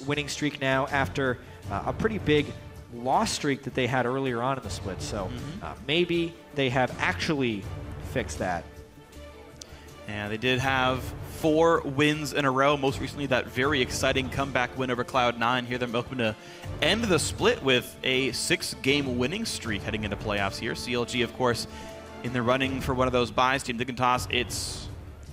winning streak now after a pretty big loss streak that they had earlier on in the split. So maybe they have actually fixed that. And they did have 4 wins in a row. Most recently, that very exciting comeback win over Cloud9. Here they're hoping to end the split with a 6-game winning streak heading into playoffs here. CLG, of course, in the running for one of those buys. Team Dignitas, it's,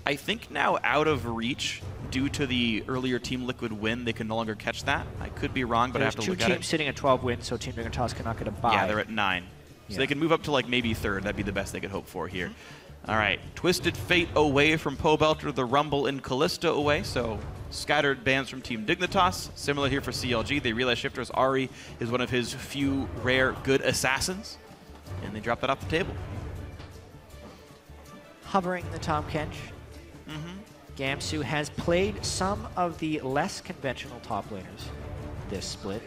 I think, now out of reach due to the earlier Team Liquid win. They can no longer catch that. I could be wrong, but I have to look at it. There's 2 teams sitting at 12 wins, so Team Dignitas cannot get a buy. Yeah, they're at 9. So they can move up to like maybe 3rd. That'd be the best they could hope for here. All right, Twisted Fate away from Pobelter, the Rumble and Callisto away, so scattered bans from Team Dignitas. Similar here for CLG. They realize Shifter's Ari is one of his few rare good assassins, and they drop that off the table. Hovering the Tahm Kench. Gamsu has played some of the less conventional top laners this split.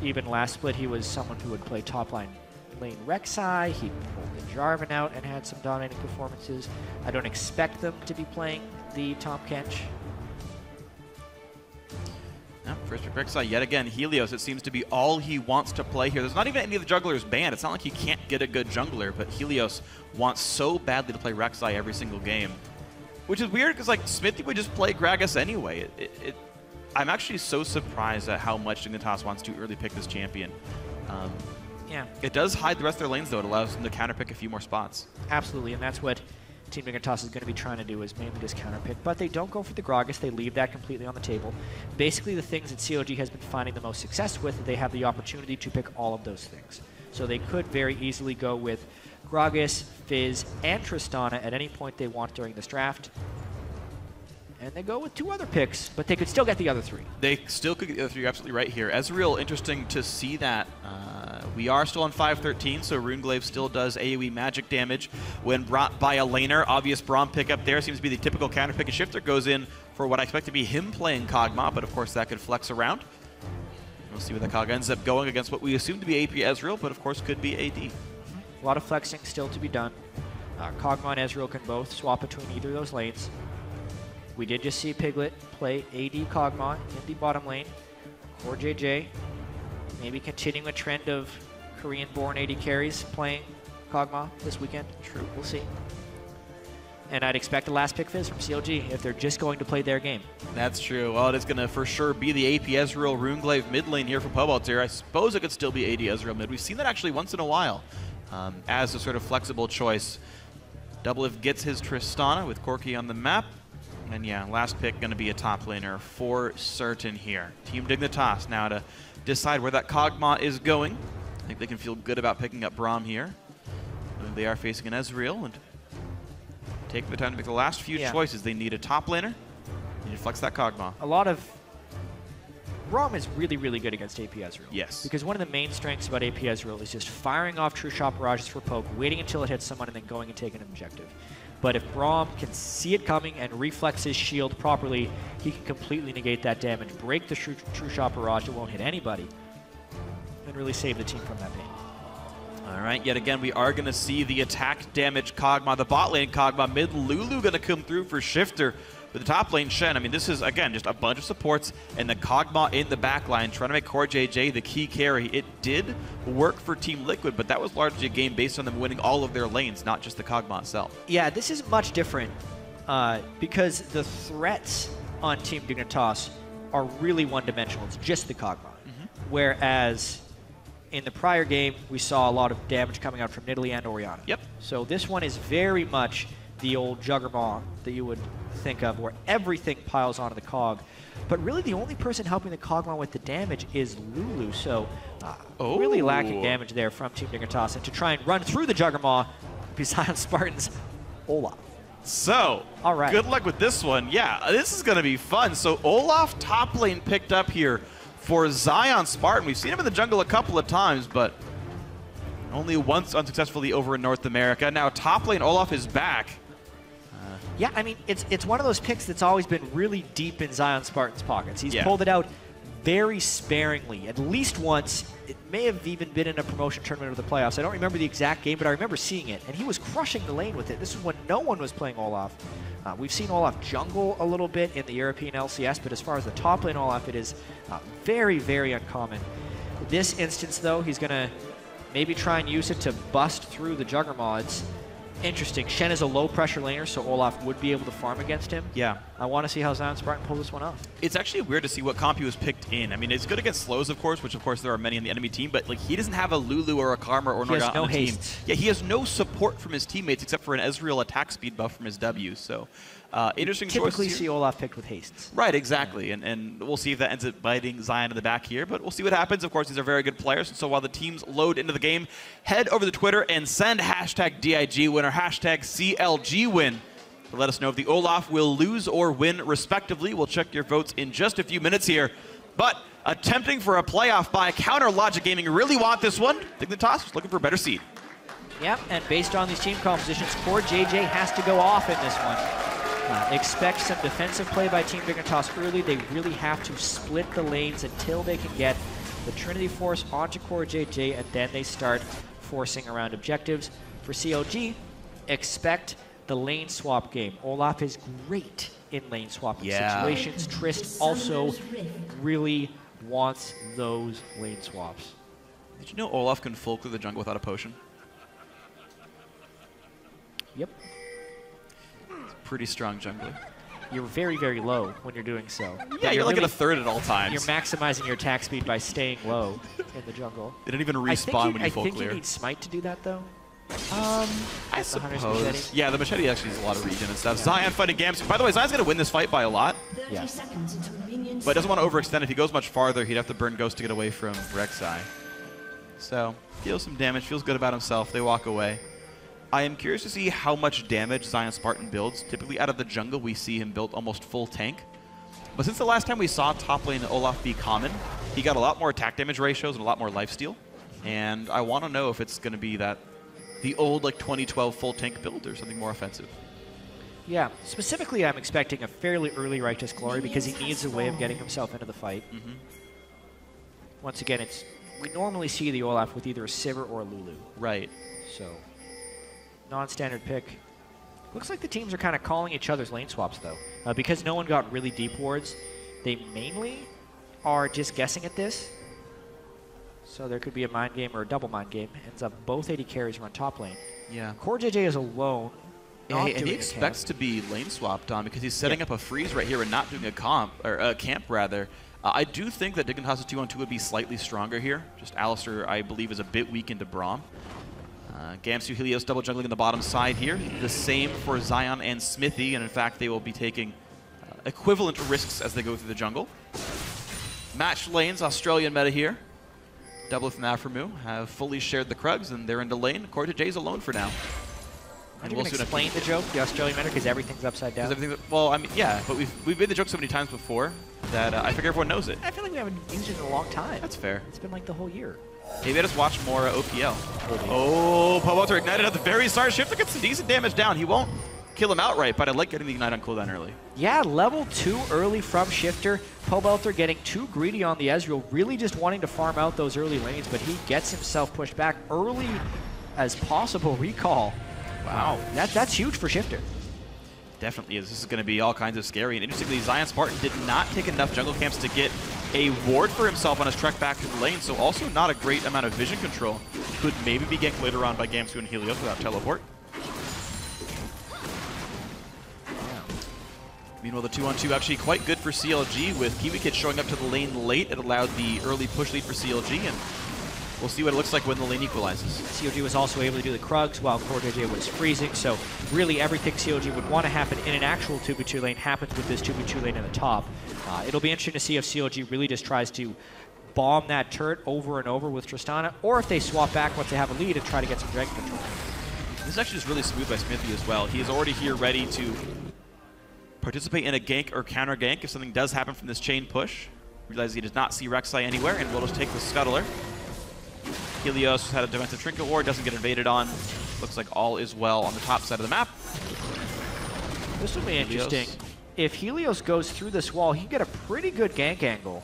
Even last split, he was someone who would play top lane Rek'Sai. He pulled the Jarvan out and had some dominating performances. I don't expect them to be playing the Tahm Kench. First pick Rek'Sai yet again. Helios, it seems to be all he wants to play here. There's not even any of the jugglers banned. It's not like he can't get a good jungler, but Helios wants so badly to play Rek'Sai every single game. Which is weird because like Smithy would just play Gragas anyway. I'm actually so surprised at how much Dignitas wants to early pick this champion. Yeah. It does hide the rest of their lanes, though. It allows them to counterpick a few more spots. Absolutely, and that's what Team Dignitas is going to be trying to do, is mainly just counterpick. But they don't go for the Gragas. They leave that completely on the table. Basically, the things that CLG has been finding the most success with, they have the opportunity to pick all of those things. So they could very easily go with Gragas, Fizz, and Tristana at any point they want during this draft. And they go with 2 other picks, but they could still get the other 3. They still could get the other 3, you're absolutely right here. Ezreal, interesting to see that. We are still on 513, so Runeglaive still does AoE magic damage when brought by a laner. Obvious Braum pickup there seems to be the typical counter pick. And Shifter goes in for what I expect to be him playing Kog'Maw, but of course that could flex around. We'll see where the Kog ends up going against what we assume to be AP Ezreal, but of course could be AD. A lot of flexing still to be done. Kog'Maw and Ezreal can both swap between either of those lanes. We did just see Piglet play AD Kog'Maw in the bottom lane. Or JJ, maybe continuing a trend of Korean-born AD carries playing Kog'Maw this weekend. True, we'll see. And I'd expect a last pick Fizz from CLG if they're just going to play their game. That's true. Well, it is going to for sure be the AP Ezreal Runeglaive mid lane here for Pobelter. I suppose it could still be AD Ezreal mid. We've seen that actually once in a while as a sort of flexible choice. Doublelift gets his Tristana with Corki on the map. And yeah, last pick going to be a top laner for certain here. Team Dignitas now to decide where that Kog'Maw is going. I think they can feel good about picking up Braum here. And they are facing an Ezreal and taking the time to make the last few choices. They need a top laner. They need to flex that Kog'Maw. A lot of... Braum is really, really good against AP Ezreal. Yes. Because one of the main strengths about AP Ezreal is just firing off true shot barrages for poke, waiting until it hits someone, and then going and taking an objective. But if Braum can see it coming and reflex his shield properly, he can completely negate that damage, break the true shot barrage, it won't hit anybody, and really save the team from that pain. All right, yet again, we are going to see the attack damage Kog'Maw, the bot lane Kog'Maw, mid Lulu going to come through for Shifter. With the top lane Shen, I mean, this is, again, just a bunch of supports, and the Kog'Maw in the back line, trying to make Core JJ the key carry. It did work for Team Liquid, but that was largely a game based on them winning all of their lanes, not just the Kog'Maw itself. Yeah, this is much different because the threats on Team Dignitas are really one-dimensional. It's just the Kog'Maw. Whereas in the prior game, we saw a lot of damage coming out from Nidalee and Orianna. Yep. So this one is very much the old Juggernaut that you would think of, where everything piles onto the Cog. But really the only person helping the Kog'Maw with the damage is Lulu, so really lacking damage there from Team Dignitas. And to try and run through the Juggernaut, besides Spartans, Olaf. So, all right. Good luck with this one. Yeah, this is going to be fun. So Olaf top lane picked up here for Zion Spartan. We've seen him in the jungle a couple of times, but only once unsuccessfully over in North America. Now top lane Olaf is back. Yeah, I mean, it's one of those picks that's always been really deep in Zion Spartan's pockets. He's pulled it out very sparingly, at least once. It may have even been in a promotion tournament of the playoffs. I don't remember the exact game, but I remember seeing it. And he was crushing the lane with it. This is when no one was playing Olaf. We've seen Olaf jungle a little bit in the European LCS, but as far as the top lane Olaf, it is very, very uncommon. This instance, though, he's going to maybe try and use it to bust through the Jugger mods. Interesting. Shen is a low-pressure laner, so Olaf would be able to farm against him. Yeah. I want to see how Zion Spartan pull this one off. It's actually weird to see what comp he was picked in. I mean, it's good against slows, of course, which, of course, there are many in the enemy team, but like he doesn't have a Lulu or a Karma or Norgot on the team. Yeah, he has no support from his teammates except for an Ezreal attack speed buff from his W, so interesting choice. Typically see Olaf picked with hastes. Right, exactly, and we'll see if that ends up biting Zion in the back here, but we'll see what happens. Of course, these are very good players, and so while the teams load into the game, head over to Twitter and send hashtag DIG win or hashtag CLG win to let us know if the Olaf will lose or win respectively. We'll check your votes in just a few minutes here, but attempting for a playoff by Counter Logic Gaming really want this one. Dignitas is looking for a better seed. Yep, and based on these team compositions, Core JJ has to go off in this one. Expect some defensive play by Team Dignitas early. They really have to split the lanes until they can get the Trinity Force onto Core JJ, and then they start forcing around objectives. For CLG, expect the lane swap game. Olaf is great in lane swapping situations. Trist also really wants those lane swaps. Did you know Olaf can full through the jungle without a potion? Yep. Pretty strong jungler. You're very, very low when you're doing so. Yeah, you're like really at a third at all times. You're maximizing your attack speed by staying low in the jungle. They didn't even respawn when you full clear. I think you need Smite to do that, though. I suppose. Yeah, the machete actually has a lot of regen and stuff. Yeah. Zion fighting Gams. By the way, Zion's going to win this fight by a lot. Yeah. But doesn't want to overextend. If he goes much farther, he'd have to burn Ghost to get away from Rek'Sai. So, deals some damage, feels good about himself. They walk away. I am curious to see how much damage Zion Spartan builds. Typically out of the jungle, we see him build almost full tank. But since the last time we saw top lane Olaf be common, he got a lot more attack damage ratios and a lot more lifesteal. And I want to know if it's going to be the old like 2012 full tank build or something more offensive. Yeah, specifically I'm expecting a fairly early Righteous Glory because he needs a way of getting himself into the fight. Once again, we normally see the Olaf with either a Sivir or a Lulu. Right. So, non-standard pick. Looks like the teams are kind of calling each other's lane swaps, though. Because no one got really deep wards, they mainly are just guessing at this. So there could be a mind game or a double mind game. Ends up both AD carries are on top lane. Yeah. Core JJ is alone. Yeah, and he expects to be lane swapped on because he's setting up a freeze right here and not doing a camp rather. I do think that Dignitas' 2-on-2 would be slightly stronger here. Just Alistar, I believe, is a bit weak into Braum. Gamsu Helios double jungling in the bottom side here. The same for Zion and Smithy, and in fact they will be taking equivalent risks as they go through the jungle. Match lanes, Australian meta here. Doubleth and Aframu have fully shared the Krugs, and they're into lane. Core JJ's alone for now. And we'll explain the joke, the Australian meta, because everything's upside down. Well, I mean, yeah, but we've made the joke so many times before that I think everyone knows it. I feel like we haven't used it in a long time. That's fair. It's been like the whole year. Maybe I just watch more OPL. Oh, Pobelter ignited at the very start. Shifter gets some decent damage down. He won't kill him outright, but I like getting the Ignite on cooldown early. Yeah, level 2 early from Shifter. Pobelter getting too greedy on the Ezreal, really just wanting to farm out those early lanes, but he gets himself pushed back early as possible. Recall. Wow, that's huge for Shifter. Definitely is. This is going to be all kinds of scary. And interestingly, Zion Spartan did not take enough jungle camps to get a ward for himself on his trek back to the lane, so also not a great amount of vision control. Could maybe be ganked later on by Gamsu and Helios without teleport. Meanwhile, the 2-on-2 actually quite good for CLG with Kiwi Kid showing up to the lane late. It allowed the early push lead for CLG, and we'll see what it looks like when the lane equalizes. CLG was also able to do the Krugs while Core JJ was freezing, so really everything CLG would want to happen in an actual 2v2 lane happens with this 2v2 lane in the top. It'll be interesting to see if CLG really just tries to bomb that turret over and over with Tristana, or if they swap back once they have a lead and try to get some dragon control. This is actually just really smooth by Smithy as well. He is already here ready to participate in a gank or counter gank if something does happen from this chain push. Realize he does not see Rek'Sai anywhere, and will just take the Scuttler. Helios had a defensive trinket ward, doesn't get invaded on. Looks like all is well on the top side of the map. This will be interesting. If Helios goes through this wall, he can get a pretty good gank angle.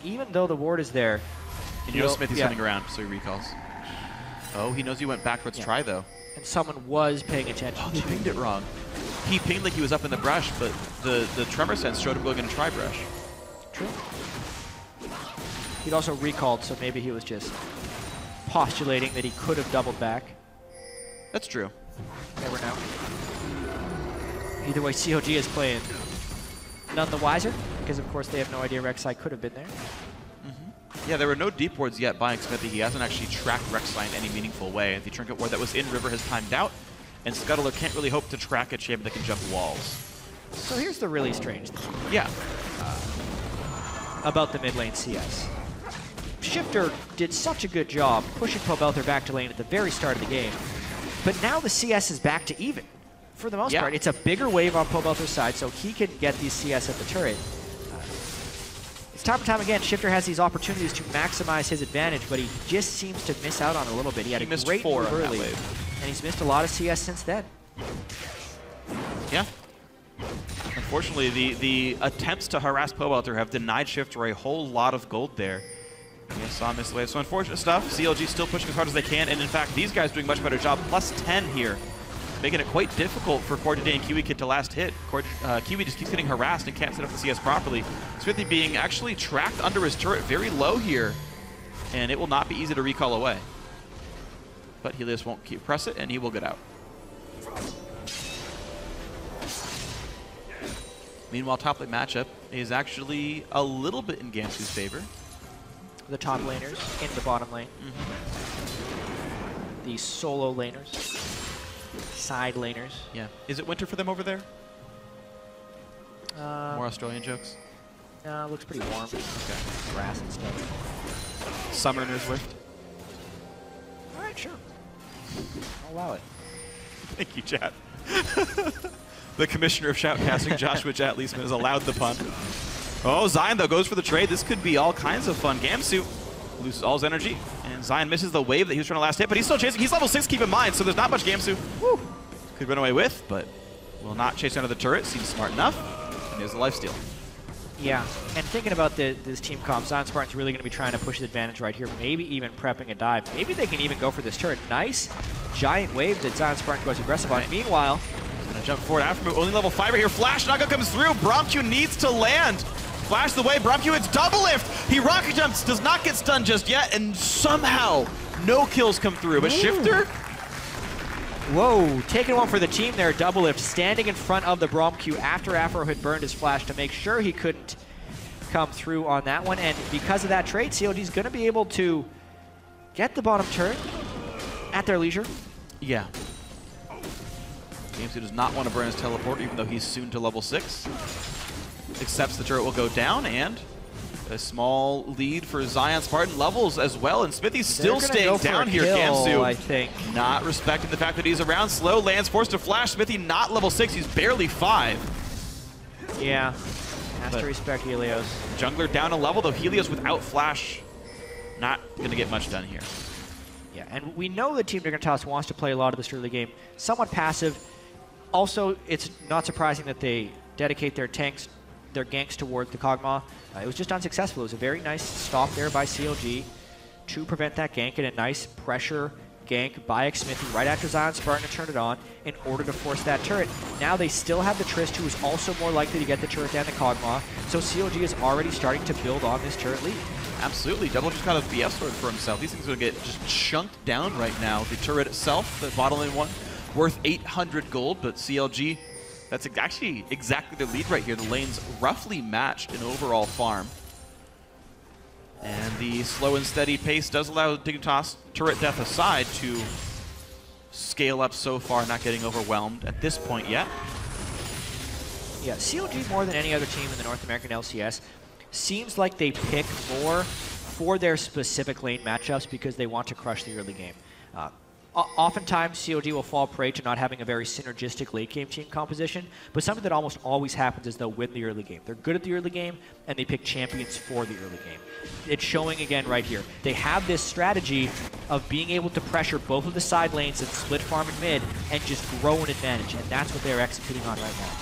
Even though the ward is there. And you know Smithy's coming around, so he recalls. Oh, he knows he went backwards try, though. And someone was paying attention. Oh, they pinged it wrong. he pinged like he was up in the brush, but the tremor sense showed him going to try brush. True. He'd also recalled, so maybe he was just postulating that he could have doubled back. That's true. Never know. Either way, CLG is playing none the wiser, because of course they have no idea Rek'Sai could have been there. Yeah, there were no deep wards yet by Smithy. He hasn't actually tracked Rek'Sai in any meaningful way. The trinket ward that was in river has timed out, and Scuttler can't really hope to track a champion that can jump walls. So here's the really strange thing. Yeah. About the mid lane CS. Shifter did such a good job pushing Pobelter back to lane at the very start of the game, but now the CS is back to even. For the most part, it's a bigger wave on Pobelter's side, so he can get these CS at the turret. It's time and time again, Shifter has these opportunities to maximize his advantage, but he just seems to miss out on a little bit. He had a great move early, and he's missed a lot of CS since then. Yeah. Unfortunately, the attempts to harass Pobelter have denied Shifter a whole lot of gold there. Yeah, saw miss the wave. So unfortunate stuff. CLG still pushing as hard as they can, and in fact, these guys doing a much better job. Plus 10 here, making it quite difficult for CoreJJ and Kiwi Kid to last hit. Kiwi just keeps getting harassed and can't set up the CS properly. Smithy being actually tracked under his turret very low here, and it will not be easy to recall away. But Helios won't press it, and he will get out. Meanwhile, top lane matchup is actually a little bit in Gamsu's favor. The top laners in the bottom lane. The solo laners. Side laners. Yeah. Is it winter for them over there? More Australian jokes? No, it looks pretty warm. Okay. Grass and stuff. Summer Nurse All right, sure. I'll allow it. Thank you, chat. The commissioner of shoutcasting, Joshua Jat Leesman, has allowed the pun. Oh, Zion, though, goes for the trade. This could be all kinds of fun. Gamsu loses all his energy, and Zion misses the wave that he was trying to last hit, but he's still chasing. He's level 6, keep in mind, so there's not much Gamsu could run away with, but will not chase under the turret. Seems smart enough, and there's the lifesteal. Yeah, and thinking about this team comp, Zion Spartan's really going to be trying to push his advantage right here, maybe even prepping a dive. Maybe they can even go for this turret. Nice giant wave that Zion Spartan goes aggressive on. Meanwhile, gonna jump forward after move, only level 5 right here. Flash Naga comes through. Bromq needs to land. Flash the way. Bromq, it's double lift. He rocket jumps, does not get stunned just yet, and somehow no kills come through. But Shifter. Whoa, taking one for the team there, double lift, standing in front of the Bromq after Afro had burned his flash to make sure he couldn't come through on that one. And because of that trade, CLG's going to be able to get the bottom turret at their leisure. Yeah. Gamsu does not want to burn his teleport, even though he's soon to level 6. Accepts the turret will go down, and a small lead for Zion Spartan. Levels as well, and Smithy's still staying down here. Gamsu, I think, not respecting the fact that he's around slow. Lands forced to flash. Smithy not level 6. He's barely 5. Yeah, has to respect Helios. Jungler down a level, though Helios without flash, not going to get much done here. Yeah, and we know the team Dignitas wants to play a lot of this early game. Somewhat passive. Also, it's not surprising that they dedicate their ganks towards the Kog'Maw. It was just unsuccessful. It was a very nice stop there by CLG to prevent that gank, and a nice pressure gank by Smithy right after Zion Spartan turned it on in order to force that turret. Now they still have the Trist, who is also more likely to get the turret than the Kog'Maw, so CLG is already starting to build on this turret lead. Absolutely. Double just got a BF sword for himself. These things are going to get just chunked down right now. The turret itself, the bottom lane one, worth 800 gold, but CLG, that's actually exactly the lead right here. The lane's roughly matched in overall farm. And the slow and steady pace does allow Dignitas, turret death aside, to scale up so far, not getting overwhelmed at this point yet. Yeah, CLG, more than any other team in the North American LCS, seems like they pick more for their specific lane matchups because they want to crush the early game. Oftentimes, CLG will fall prey to not having a very synergistic late game team composition, but something that almost always happens is they'll win the early game. They're good at the early game, and they pick champions for the early game. It's showing again right here. They have this strategy of being able to pressure both of the side lanes and split farm and mid and just grow an advantage, and that's what they're executing on right now.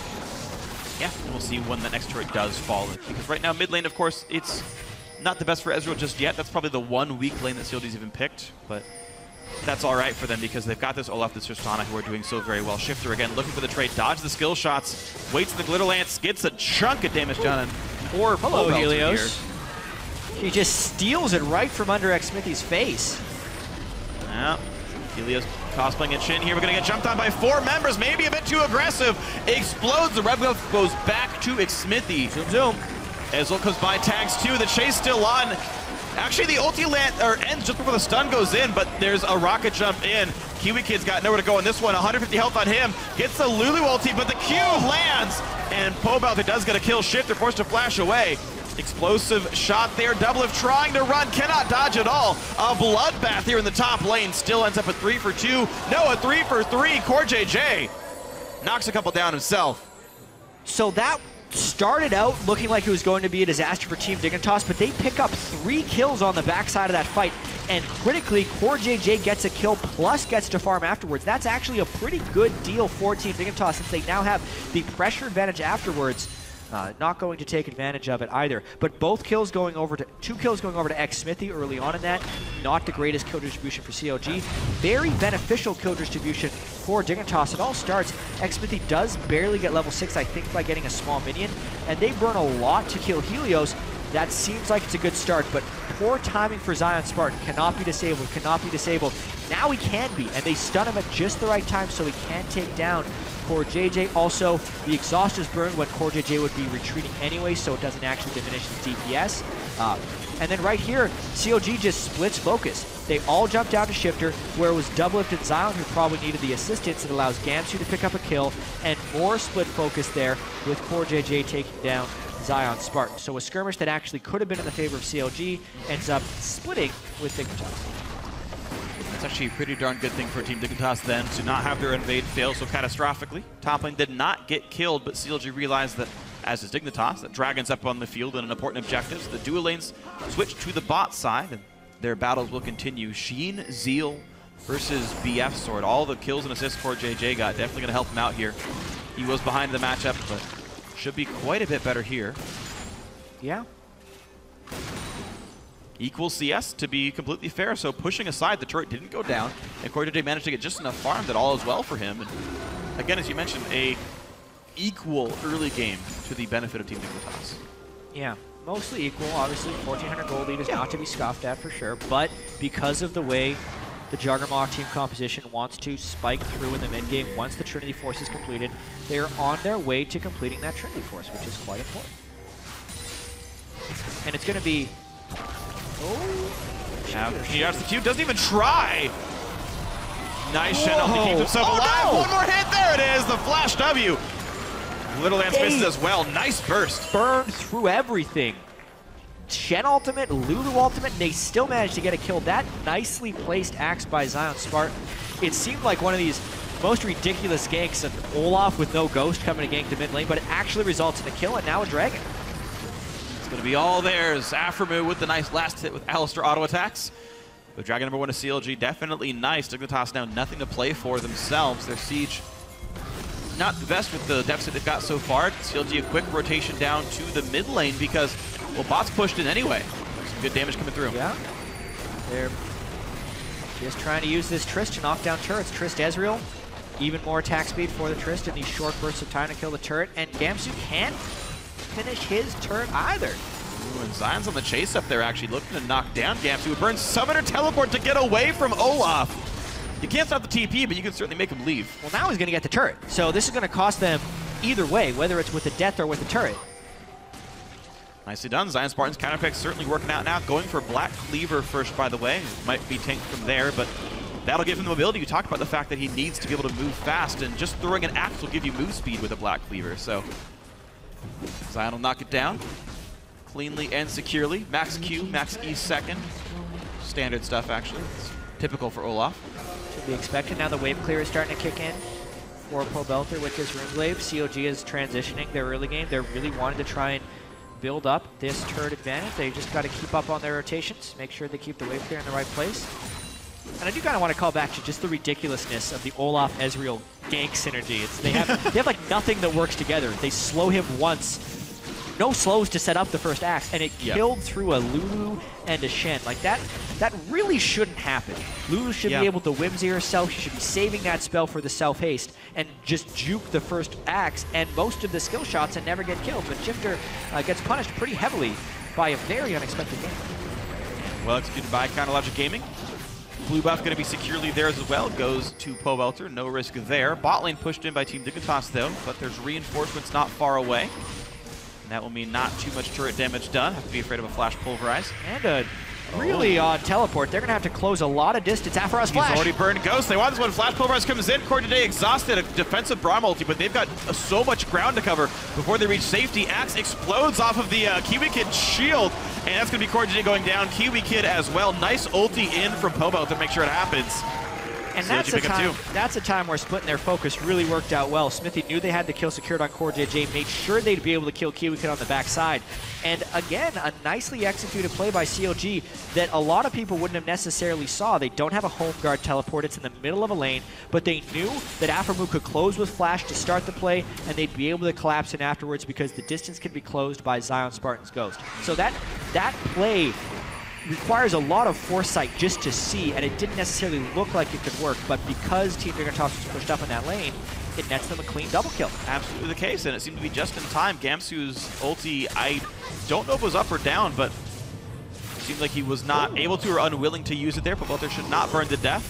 Yeah, and we'll see when the next turret does fall. Because right now, mid lane, of course, it's not the best for Ezreal just yet. That's probably the one weak lane that CLG's even picked, but that's all right for them because they've got this Olaf, this Tristana, who are doing so very well. Shifter again, looking for the trade, dodge the skill shots, waits in the Glitter Lance, gets a chunk of damage done, and poor Hello, Belter Helios. here. He just steals it right from under xMithy's face. Yeah, Helios cosplaying a chin here. We're going to get jumped on by 4 members, maybe a bit too aggressive. Explodes, the Red Glove goes back to xMithy. Zoom, zoom. Ezreal comes by, tags 2, the chase still on. Actually, the ulti ends just before the stun goes in, but there's a rocket jump in. Kiwi Kid's got nowhere to go on this one. 150 health on him. Gets the Lulu ulti, but the Q lands. And Pobelter does get a kill. Shift, they're forced to flash away. Explosive shot there. Doublelift trying to run, cannot dodge at all. A bloodbath here in the top lane. Still ends up a 3 for 2. No, a 3 for 3. CoreJJ knocks a couple down himself. So that started out looking like it was going to be a disaster for Team Dignitas, but they pick up 3 kills on the backside of that fight, and critically, CoreJJ gets a kill plus gets to farm afterwards. That's actually a pretty good deal for Team Dignitas since they now have the pressure advantage afterwards. Not going to take advantage of it either. But both kills going over to 2 kills going over to xMithy early on in that. Not the greatest kill distribution for CLG. Very beneficial kill distribution for Dignitas. It all starts, xMithy does barely get level 6, I think, by getting a small minion, and they burn a lot to kill Helios. That seems like it's a good start, but poor timing for Zion Spartan. Cannot be disabled, cannot be disabled. Now he can be, and they stun him at just the right time so he can take down CoreJJ. Also, the exhaust is burned when CoreJJ would be retreating anyway, so it doesn't actually diminish his DPS. And then right here, CLG just splits focus. They all jump down to Shifter, where it was Doublelift and Zion who probably needed the assistance. It allows Gamsu to pick up a kill, and more split focus there with CoreJJ taking down Zion Spartan. So a skirmish that actually could have been in the favor of CLG ends up splitting with Dignitas. That's actually a pretty darn good thing for Team Dignitas then, to not have their invade fail so catastrophically. Top lane did not get killed, but CLG realized that, as is Dignitas, that Dragon's up on the field and an important objective. So the dual lanes switch to the bot side, and their battles will continue. Sheen, Zeal versus BF Sword. All the kills and assists CoreJJ got. Definitely going to help him out here. He was behind the matchup, but should be quite a bit better here. Yeah. Equal CS, to be completely fair, so pushing aside, the turret didn't go down, and CoreJJ managed to get just enough farm that all is well for him. And again, as you mentioned, a equal early game to the benefit of Team Dignitas. Yeah, mostly equal. Obviously, 1,400 gold lead is not to be scoffed at for sure, but because of the way the Juggernaut team composition wants to spike through in the mid game once the Trinity Force is completed, they are on their way to completing that Trinity Force, which is quite important. And it's going to be... Oh, now he has the Q, doesn't even try. Nice Shen to keep himself alive. No. One more hit, there it is, the Flash W. Little Lance misses as well, nice burst. Burned through everything. Shen ultimate, Lulu ultimate, and they still managed to get a kill. That nicely placed axe by Zion Spartan. It seemed like one of these most ridiculous ganks of Olaf with no ghost coming to gank the mid lane, but it actually results in a kill and now a dragon. It's going to be all theirs. Aphromoo with the nice last hit with Alistar auto attacks. The Dragon number 1 is CLG, definitely nice. Dignitas now nothing to play for themselves. Their siege not the best with the deficit they've got so far. CLG a quick rotation down to the mid lane because, well, bots pushed in anyway. Some good damage coming through. Yeah. They're just trying to use this Trist to knock down turrets. Trist Ezreal, even more attack speed for the Trist in these short bursts of time to kill the turret, and Gamsu can't finish his turret either. Ooh, and Zion's on the chase up there, actually looking to knock down Gamsu, who burns Summoner Teleport to get away from Olaf. You can't stop the TP, but you can certainly make him leave. Well, now he's going to get the turret, so this is going to cost them either way, whether it's with the death or with the turret. Nicely done. Zion Spartan's counter pick certainly working out now. Going for Black Cleaver first, by the way. Might be tanked from there, but that'll give him the mobility. You talked about the fact that he needs to be able to move fast, and just throwing an axe will give you move speed with a Black Cleaver. So Zion will knock it down cleanly and securely. Max Q, max E second. Standard stuff, actually. It's typical for Olaf. Should be expected. Now the wave clear is starting to kick in for Pobelter with this Runeglaive. CLG is transitioning their early game. They're really wanting to try and build up this turret advantage. They just got to keep up on their rotations, make sure they keep the wave clear in the right place. And I do kind of want to call back to just the ridiculousness of the Olaf Ezreal gank synergy. They have like nothing that works together. They slow him once, no slows to set up the first axe, and it killed through a Lulu and a Shen. Like that really shouldn't happen. Lulu should be able to Whimsy herself. She should be saving that spell for the self-haste and just juke the first axe and most of the skill shots and never get killed. But Shifter gets punished pretty heavily by a very unexpected game. Well executed by Counter Logic Gaming. Blue buff going to be securely there as well. Goes to Pobelter. No risk there. Bot lane pushed in by Team Dignitas though, but there's reinforcements not far away. And that will mean not too much turret damage done. Have to be afraid of a flash pulverize. And a really odd teleport. They're going to have to close a lot of distance. Aphro's flash. He's already burned Ghost. They want this one. Flash pulverize comes in. Core today exhausted. A defensive Braum ulti, but they've got so much ground to cover before they reach safety. Axe explodes off of the Kiwi Kid shield, and that's going to be Core today going down. Kiwi Kid as well. Nice ulti in from Pobo to make sure it happens. And that's a time where splitting their focus really worked out well. Smithy knew they had the kill secured on Core JJ, made sure they'd be able to kill Kiwi Kid on the backside. And again, a nicely executed play by CLG that a lot of people wouldn't have necessarily saw. They don't have a home guard teleport, it's in the middle of a lane, but they knew that Aphromoo could close with flash to start the play, and they'd be able to collapse in afterwards because the distance can be closed by Zion Spartan's Ghost. So that play requires a lot of foresight just to see, and it didn't necessarily look like it could work, but because Team Dignitas was pushed up in that lane, it nets them a clean double kill. Absolutely the case, and it seemed to be just in time. Gamsu's ulti, I don't know if it was up or down, but it seemed like he was not able to or unwilling to use it there. Pobelter should not burn to death.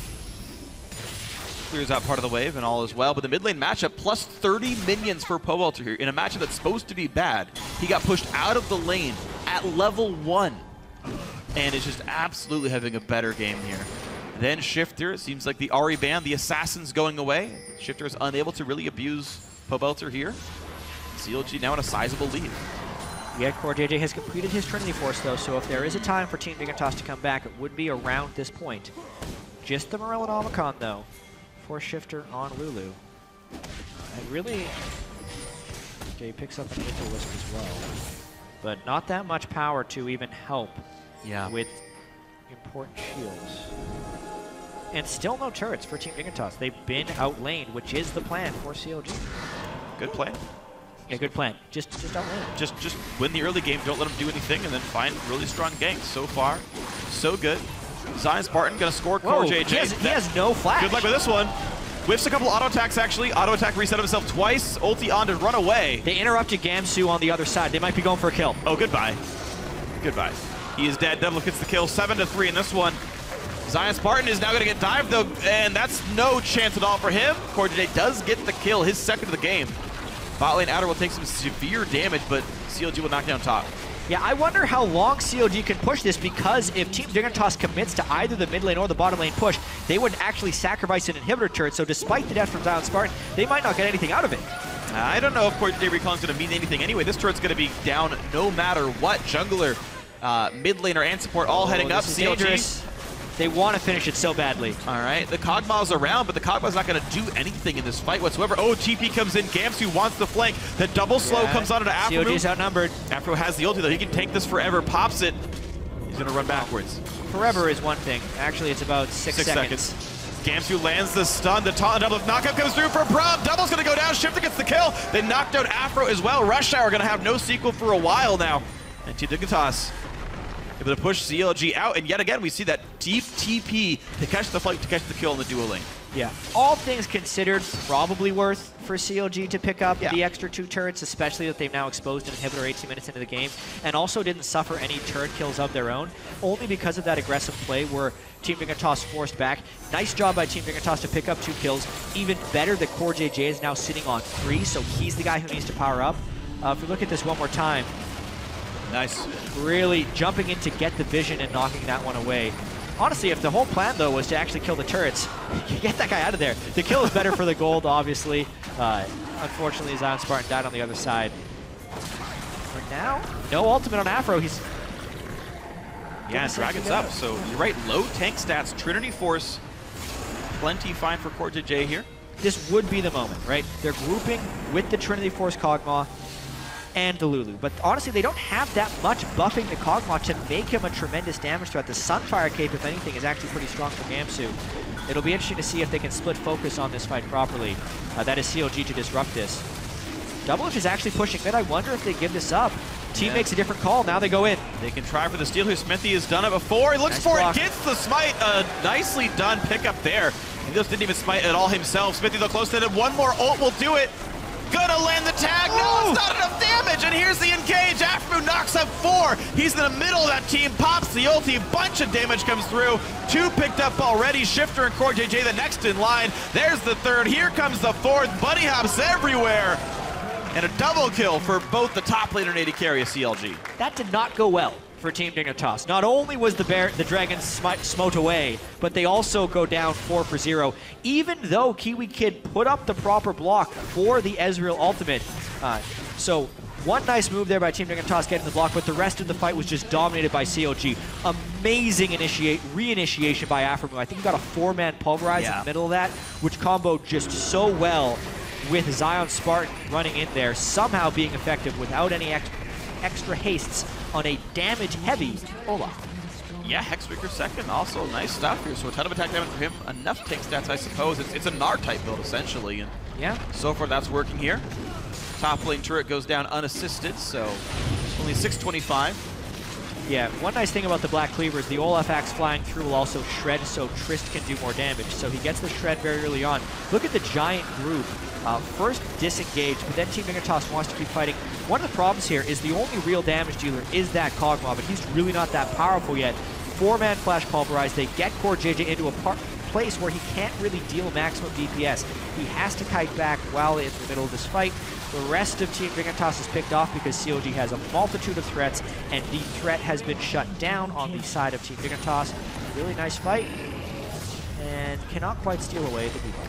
Clears out part of the wave and all is well, but the mid lane matchup plus 30 minions for Pobelter here in a matchup that's supposed to be bad. He got pushed out of the lane at level 1. And is just absolutely having a better game here. Then Shifter, it seems like the Ahri ban, the Assassin's going away. Shifter is unable to really abuse Pobelter here. CLG now in a sizable lead. Yeah, Core JJ has completed his Trinity Force though, so if there is a time for Team Dignitas to come back, it would be around this point. Just the Morellonomicon though, for Shifter on Lulu. And really, Jay picks up an Info Wisp as well. But not that much power to even help with important shields. And still no turrets for Team Dignitas. They've been outlaned, which is the plan for CLG. Good plan. Yeah, good plan. Just outlane. Just win the early game, don't let them do anything, and then find really strong ganks. So far, so good. Zion Spartan gonna score Core JJ. He has no flash. Good luck with this one. Whiffs a couple auto attacks actually. Auto attack reset himself twice. Ulti on to run away. They interrupted Gamsu on the other side. They might be going for a kill. Oh, goodbye. Goodbye. He is dead. Double gets the kill. 7-3 in this one. Zion Spartan is now going to get dived though, and that's no chance at all for him. Core JJ does get the kill, his second of the game. Bot lane outer will take some severe damage, but CLG will knock down top. Yeah, I wonder how long CLG can push this, because if Team Dignitas commits to either the mid lane or the bottom lane push, they would actually sacrifice an inhibitor turret, so despite the death from Zion Spartan, they might not get anything out of it. I don't know if Core JJ Recall's going to mean anything anyway. This turret's going to be down no matter what. Jungler, mid laner, and support all heading up. CLG. Dangerous. They want to finish it so badly. All right, the Kog'Maw's around, but the Kog'Maw's not going to do anything in this fight whatsoever. Oh, TP comes in. Gamsu wants the flank. The double slow comes onto Aphromoo. CLG's outnumbered. Aphromoo has the ulti, though. He can take this forever. Pops it. He's going to run backwards. Forever is one thing. Actually, it's about 6 seconds. Gamsu lands the stun. The taunt double knockup comes through for Braum. Double's going to go down. Shifter gets the kill. They knocked out Aphro as well. Rush Hour going to have no sequel for a while now. And Team Dignitas able to push CLG out, and yet again we see that deep TP to catch the fight, to catch the kill in the duo lane. Yeah, all things considered, probably worth for CLG to pick up the extra 2 turrets, especially that they've now exposed an inhibitor 18 minutes into the game, and also didn't suffer any turret kills of their own, only because of that aggressive play where Team Dignitas forced back. Nice job by Team Dignitas to pick up 2 kills. Even better that Core JJ is now sitting on 3, so he's the guy who needs to power up. If we look at this one more time, nice. Really jumping in to get the vision and knocking that one away. Honestly, if the whole plan, though, was to actually kill the turrets, get that guy out of there. The kill is better for the gold, obviously. Unfortunately, Zion Spartan died on the other side. But now, no ultimate on Aphro. He's... Yeah, Dragon's up. So you're right, low tank stats, Trinity Force, plenty fine for Core JJ here. This would be the moment, right? They're grouping with the Trinity Force Kog'Maw and the Lulu. But honestly, they don't have that much buffing the Kog'Maw to make him a tremendous damage threat. The Sunfire Cape, if anything, is actually pretty strong for Gamsu. It'll be interesting to see if they can split focus on this fight properly. That is CLG to disrupt this. Double Lift is actually pushing mid. I wonder if they give this up. Team makes a different call. Now they go in. They can try for the steal here. Smithy has done it before. He looks Nice for block. it, gets the smite. Nicely done pickup there. He just didn't even smite at all himself. Smithy, though, close to it. One more ult will do it. Gonna land the tag. No, it's not enough damage. And here's the engage. Afro knocks up 4. He's in the middle of that team. Pops the ulti. Bunch of damage comes through. 2 picked up already. Shifter and Core JJ the next in line. There's the 3rd. Here comes the 4th. Bunny hops everywhere. And a double kill for both the top laner and AD carry of CLG. That did not go well for Team Dignitas. Not only was the Dragons smote away, but they also go down 4-0. Even though Kiwi Kid put up the proper block for the Ezreal ultimate. So one nice move there by Team Dignitas getting the block, but the rest of the fight was just dominated by CLG. Amazing re-initiation by Afro. I think he got a 4-man pulverize in the middle of that, which comboed just so well with Zion Spartan running in there, somehow being effective without any extra hastes on a damage-heavy Olaf. Yeah, Hexbreaker second, also nice stuff here. So a ton of attack damage for him, enough take stats, I suppose. It's a Gnar type build, essentially. And yeah. So far, that's working here. Top lane turret goes down unassisted, so only 625. Yeah, one nice thing about the Black Cleaver is the Olaf axe flying through will also shred, so Trist can do more damage. So he gets the shred very early on. Look at the giant group. First disengaged, but then Team Dignitas wants to keep fighting. One of the problems here is the only real damage dealer is that Kog'Maw, but he's really not that powerful yet. 4-man flash pulverize. They get Core JJ into a place where he can't really deal maximum DPS. He has to kite back while in the middle of this fight. The rest of Team Dignitas is picked off because CLG has a multitude of threats, and the threat has been shut down on the side of Team Dignitas. Really nice fight, and cannot quite steal away the B-Ball.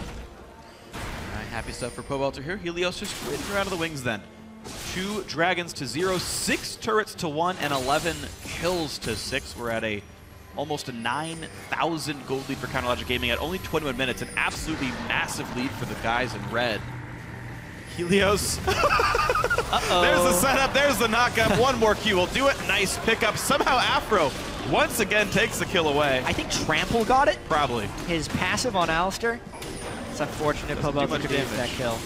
Happy stuff for Pobelter here. Helios just ridden her out of the wings then. 2 dragons to 0, 6 turrets to 1, and 11 kills to 6. We're at almost a 9,000 gold lead for Counterlogic Gaming at only 21 minutes. An absolutely massive lead for the guys in red. Helios. There's the setup, there's the knockup. One more Q will do it. Nice pickup. Somehow Afro once again takes the kill away. I think Trample got it. Probably. His passive on Alistair. It's unfortunate Pobelter could get that kill.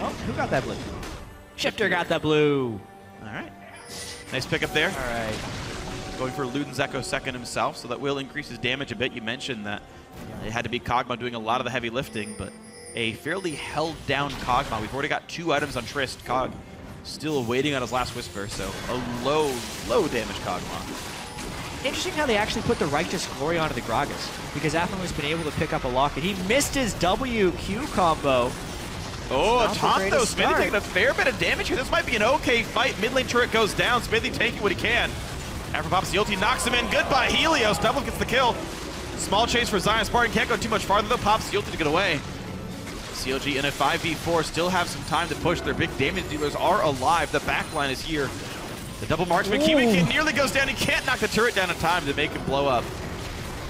Oh, who got that blue? Shifter got that blue. All right. Nice pickup there. All right. Going for Luden's Echo second himself, so that will increase his damage a bit. You mentioned that it had to be Kog'Maw doing a lot of the heavy lifting, but a fairly held down Kog'Maw. We've already got 2 items on Trist. Kog still waiting on his last Whisper, so a low damage Kog'Maw. Interesting how they actually put the Righteous Glory onto the Gragas, because Afro has been able to pick up a locket. He missed his WQ combo. Oh, taunt though. Smithy taking a fair bit of damage here. This might be an okay fight. Mid lane turret goes down. Smithy taking what he can. Afro pops the ulti, knocks him in. Goodbye, Helios. Double gets the kill. Small chase for Zion Spartan. Can't go too much farther though. Pops the ulti to get away. CLG in a 5v4 still have some time to push. Their big damage dealers are alive. The backline is here. The double marksman, Kiwi Kid nearly goes down. He can't knock the turret down in time to make him blow up.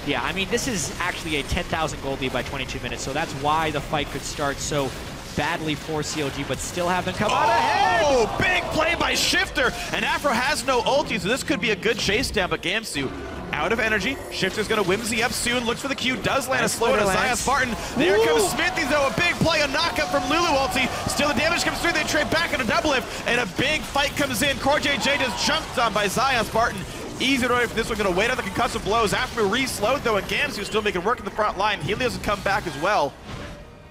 Yeah, I mean, this is actually a 10,000 gold lead by 22 minutes, so that's why the fight could start so badly for CLG, but still have them come out ahead. Oh, big play by Shifter, and Afro has no ulti, so this could be a good chase down, but Gamsu out of energy. Shifter's gonna whimsy up soon, looks for the Q, does land a slow to Zion Spartan. There comes Smithy though, a big play, a knockup from Lulu ulti. Still the damage comes through, they trade back in a double lift, and a big fight comes in. Core JJ just jumped on by Zion Spartan. Easy to for this one, gonna wait on the concussive blows. After re-slowed though, and Gamsu still making work in the front line. Helios will come back as well.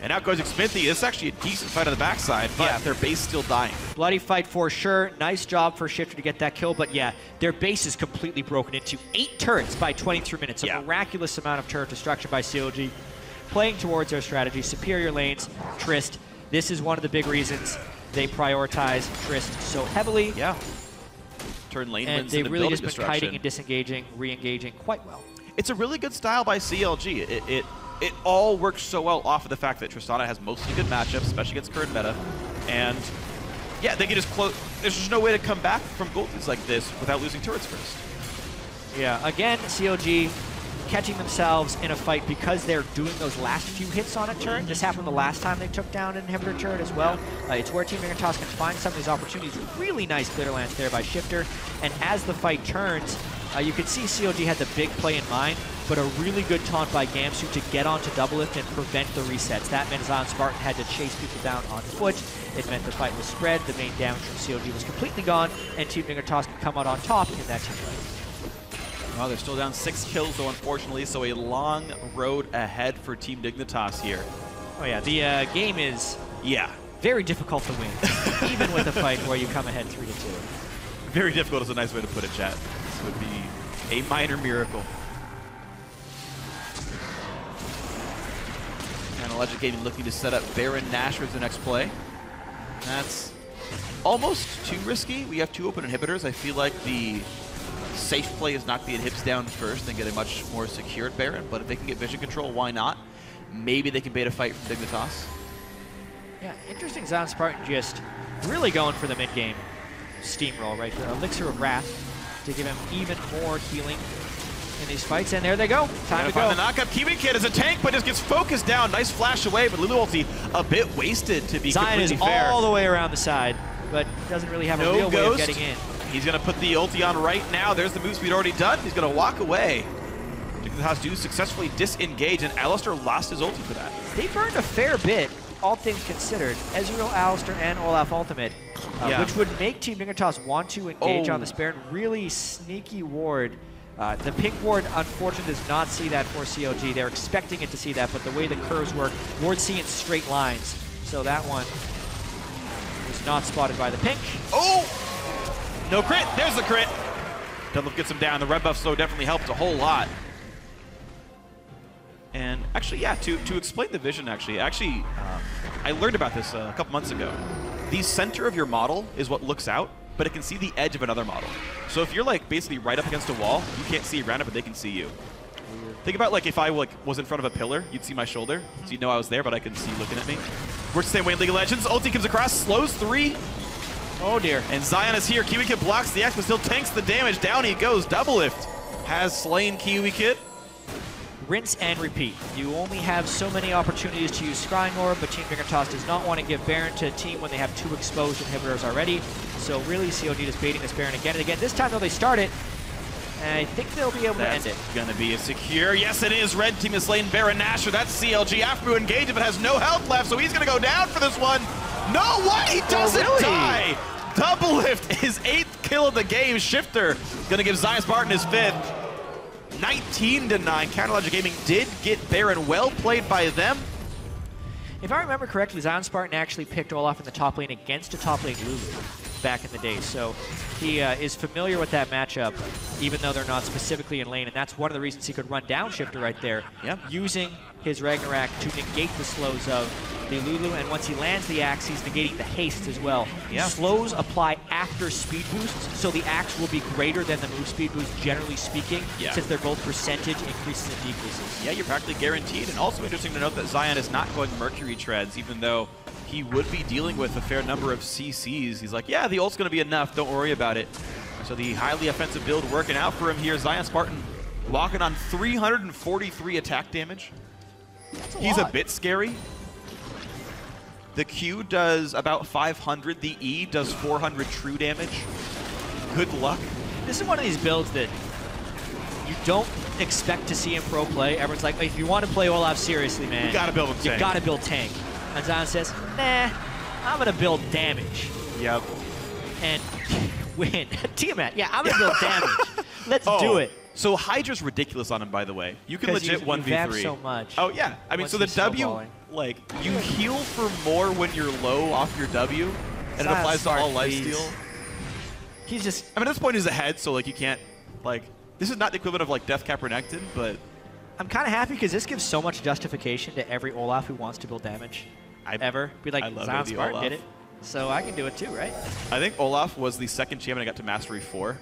And out goes Smithy. This is actually a decent fight on the backside, but their base still dying. Bloody fight for sure. Nice job for Shifter to get that kill, but yeah, their base is completely broken into 8 turrets by 23 minutes. A miraculous amount of turret destruction by CLG. Playing towards their strategy, superior lanes, Trist. This is one of the big reasons they prioritize Trist so heavily. Yeah. Turn lane wins and they've really just been destruction. kiting and disengaging, re-engaging quite well. It's a really good style by CLG. It all works so well off of the fact that Tristana has mostly good matchups, especially against current meta. And yeah, they can just close. There's just no way to come back from gold leads like this without losing turrets first. Yeah, again, CLG catching themselves in a fight because they're doing those last few hits on a turret. This happened the last time they took down an inhibitor turret as well. It's where Team Dignitas can find some of these opportunities. Really nice glitter lance there by Shifter. And as the fight turns, you can see CLG had the big play in mind. but a really good taunt by Gamsu to get onto Doublelift and prevent the resets. That meant Zion Spartan had to chase people down on foot. It meant the fight was spread, the main damage from CLG was completely gone, and Team Dignitas could come out on top in that team fight. Well, they're still down 6 kills, though, unfortunately, so a long road ahead for Team Dignitas here. Oh yeah, the game is very difficult to win, even with a fight where you come ahead 3-2. Very difficult is a nice way to put it, chat. This would be a minor miracle. And LCS Gaming looking to set up Baron Nashor as the next play. That's almost too risky. We have 2 open inhibitors. I feel like the safe play is knock the inhibs down first and get a much more secured Baron, but if they can get vision control, why not? Maybe they can bait a fight from Dignitas. Yeah, interesting. Zion Spartan just really going for the mid-game steamroll right here. Elixir of Wrath to give him even more healing in these fights, and there they go. Time to go. The knockup. Kiwi Kid is a tank, but just gets focused down. Nice flash away, but Lulu ulti a bit wasted to be Zion completely is fair. all the way around the side, but doesn't really have a real way of getting in. He's going to put the ulti on right now. There's the move speed already done. He's going to walk away. Dignitas do successfully disengage, and Alistair lost his ulti for that. They burned a fair bit, all things considered. Ezreal, Alistair, and Olaf ultimate, which would make Team Dignitas want to engage on this Baron. Really sneaky ward. The pink ward, unfortunately, does not see that for CLG. They're expecting it to see that, but the way the curves work, wards see in straight lines. So that one was not spotted by the pink. Oh! No crit. There's the crit. Doublelift gets him down. The red buff slow definitely helped a whole lot. And actually, yeah, to explain the vision, I learned about this a couple months ago. The center of your model is what looks out, but it can see the edge of another model. So if you're like basically right up against a wall, you can't see around it, but they can see you. Think about like if I was in front of a pillar, you'd see my shoulder, so you'd know I was there, but I couldn't see you looking at me. Works the same way in League of Legends. Ulti comes across, slows 3. Oh dear. And Zion is here. Kiwi Kid blocks the X, but still tanks the damage. Down he goes. Doublelift has slain Kiwi Kid. Rinse and repeat. You only have so many opportunities to use Scrying Orb, but Team Dignitas does not want to give Baron to a team when they have 2 exposed inhibitors already. So really, CLG is baiting this Baron again and again. This time, though, they start it, and I think they'll be able to end it. That's going to be a secure. Yes, it is. Red team has slain Baron Nashor. That's CLG. Afro engage, but has no health left, so he's going to go down for this one. No, what? He doesn't die. Doublelift, his 8th kill of the game. Shifter going to give Zion Spartan his 5th. 19-9. Counter Gaming did get Baron. Well played by them. If I remember correctly, Zion Spartan actually picked Olaf in the top lane against a top lane Lulu back in the day. So he is familiar with that matchup, even though they're not specifically in lane. And that's one of the reasons he could run down Shifter right there, using his Ragnarok to negate the slows of the Lulu. And once he lands the axe, he's negating the haste as well. Slows apply after speed boosts, so the axe will be greater than the move speed boost, generally speaking, since they're both percentage increases and decreases. Yeah, you're practically guaranteed. And also interesting to note that Zion is not going Mercury Treads, even though he would be dealing with a fair number of CCs. He's like, yeah, the ult's going to be enough. Don't worry about it. So the highly offensive build working out for him here. Zion Spartan walking on 343 attack damage. He's a bit scary. The Q does about 500. The E does 400 true damage. Good luck. This is one of these builds that you don't expect to see in pro play. Everyone's like, if you want to play Olaf seriously, man, you gotta build a tank. You gotta build tank. And Zion says, nah, I'm gonna build damage. Yep. And win. Tiamat, yeah, I'm gonna build damage. Let's do it. So Hydra's ridiculous on him, by the way. You can legit 1v3. So much. Oh yeah, I mean, so the W, like, you heal for more when you're low off your W, and it applies to all lifesteal. He's just, I mean, at this point he's ahead, so like you can't, like, this is not the equivalent of like Death Cap Renekton, but I'm kind of happy because this gives so much justification to every Olaf who wants to build damage. Be like, Zion Spartan did it, so I can do it too, right? I think Olaf was the second champion I got to Mastery 4,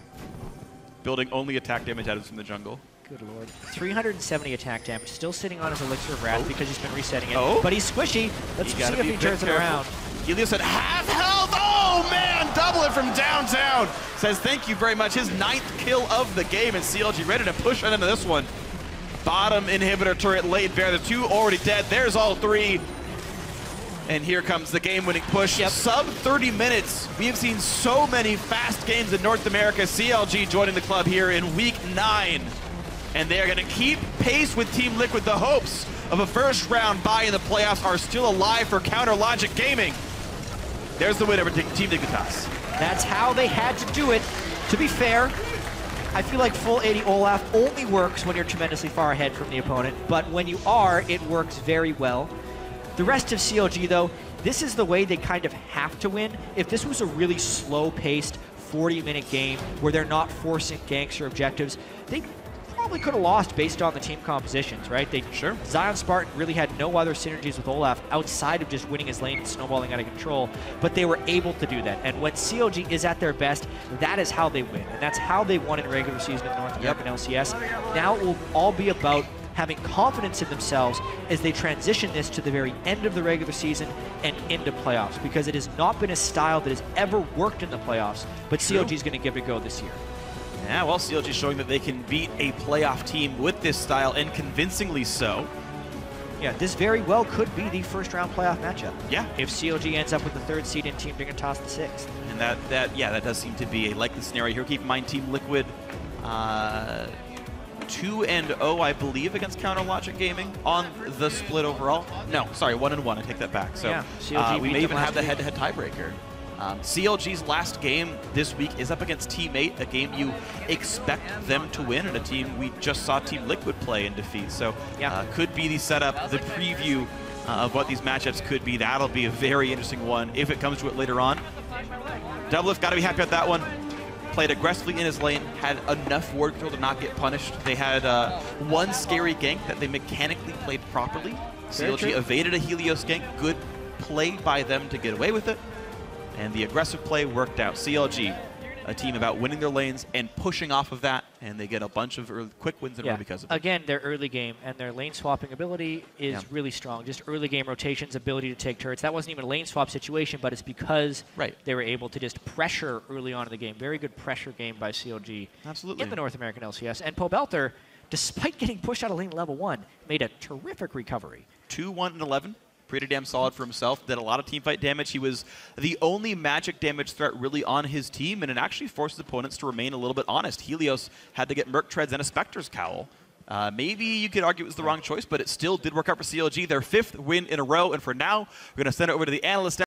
building only attack damage items from the jungle. Good lord. 370 attack damage, still sitting on his Elixir of Wrath because he's been resetting it. But he's squishy. Let's see if he turns it around. Helios said half health. Oh man, Doublelift from downtown. Says thank you very much. His 9th kill of the game, and CLG ready to push on into this one. Bottom inhibitor turret late bear. The 2 already dead. There's all 3. And here comes the game-winning push. Sub 30 minutes. We have seen so many fast games in North America. CLG joining the club here in week 9. and they are going to keep pace with Team Liquid. The hopes of a first round bye in the playoffs are still alive for Counter Logic Gaming. There's the winner for Team Dignitas. That's how they had to do it. To be fair, I feel like full 80 Olaf only works when you're tremendously far ahead from the opponent, but when you are, it works very well. The rest of CLG, though, this is the way they kind of have to win. If this was a really slow-paced 40-minute game where they're not forcing ganks or objectives, they probably could have lost based on the team compositions, right? Sure. Zion Spartan really had no other synergies with Olaf outside of just winning his lane and snowballing out of control, but they were able to do that. And when CLG is at their best, that is how they win. And that's how they won in regular season in North American LCS. Now it will all be about having confidence in themselves as they transition this to the very end of the regular season and into playoffs, because it has not been a style that has ever worked in the playoffs, but CLG is going to give it a go this year. Yeah, well, CLG showing that they can beat a playoff team with this style, and convincingly so. Yeah, this very well could be the first round playoff matchup. Yeah. If CLG ends up with the 3rd seed and Team Dignitas the 6th. And that does seem to be a likely scenario here. Keep in mind, Team Liquid 2-0, I believe, against Counter Logic Gaming on the split overall. No, sorry, 1-1. I take that back. So yeah, CLG we may even have the head-to-head tiebreaker. CLG's last game this week is up against Team 8, a game you expect them to win, and a team we just saw Team Liquid play and defeat. So yeah. Could be the setup, the preview of what these matchups could be. That'll be a very interesting one if it comes to it later on. Doublelift got to be happy about that one. Played aggressively in his lane, had enough ward control to not get punished. They had one scary gank that they mechanically played properly. CLG evaded a Helios gank. Good play by them to get away with it. And the aggressive play worked out. CLG, a team about winning their lanes and pushing off of that, and they get a bunch of quick wins in a row because of it. Again, their early game and their lane swapping ability is really strong. Just early game rotations, ability to take turrets. That wasn't even a lane swap situation, but it's because they were able to just pressure early on in the game. Very good pressure game by CLG in the North American LCS. And Pobelter, despite getting pushed out of lane level 1, made a terrific recovery. 2-1-11. Pretty damn solid for himself. Did a lot of teamfight damage. He was the only magic damage threat really on his team, and it actually forces opponents to remain a little bit honest. Helios had to get Merc Treads and a Spectre's Cowl. Maybe you could argue it was the wrong choice, but it still did work out for CLG. Their 5th win in a row, and for now, we're going to send it over to the analyst.